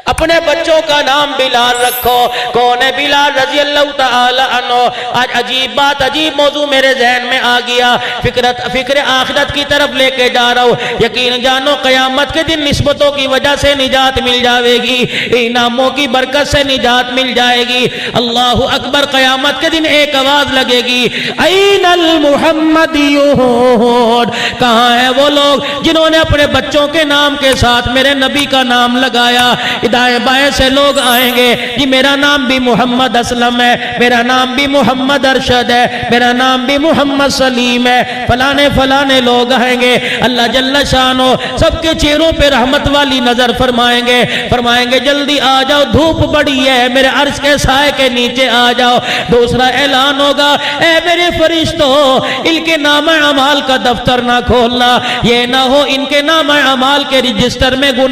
اپنے بچوں کا نام بلال رکھو۔ کون ہے بلال رضی اللہ تعالی عنہ؟ آج عجیب بات، عجیب موضوع میرے ذہن میں آ گیا، فکر آخرت کی طرف لے کے جا رہا ہوں۔ یقین جانو قیامت کے دن نسبتوں کی وجہ سے نجات مل جاوے گی، انعاموں کی برکت سے نجات مل جائے گی۔ اللہ اکبر، قیامت کے دن ایک آواز لگے گی، این المحمدیون، کہاں ہیں وہ لوگ جنہوں نے اپنے بچوں کے نام کے ساتھ میرے نبی کا نام لگایا؟ دائیں بائیں سے لوگ آئیں گے، جی میرا نام بھی محمد اسلم ہے، میرا نام بھی محمد ارشد ہے، میرا نام بھی محمد سلیم ہے، فلانے فلانے لوگ آئیں گے۔ اللہ جل شانہ سب کے چہروں پہ رحمت والی نظر فرمائیں گے جلدی آ جاؤ، دھوپ بڑی ہے، میرے عرش کے سائے کے نیچے آ جاؤ۔ دوسرا اعلان ہوگا، اے میرے فرشتوں، ان کے نام اعمال کا دفتر نہ کھولنا، یہ نہ ہو ان کے نام اعمال کے رجسٹر میں گناہ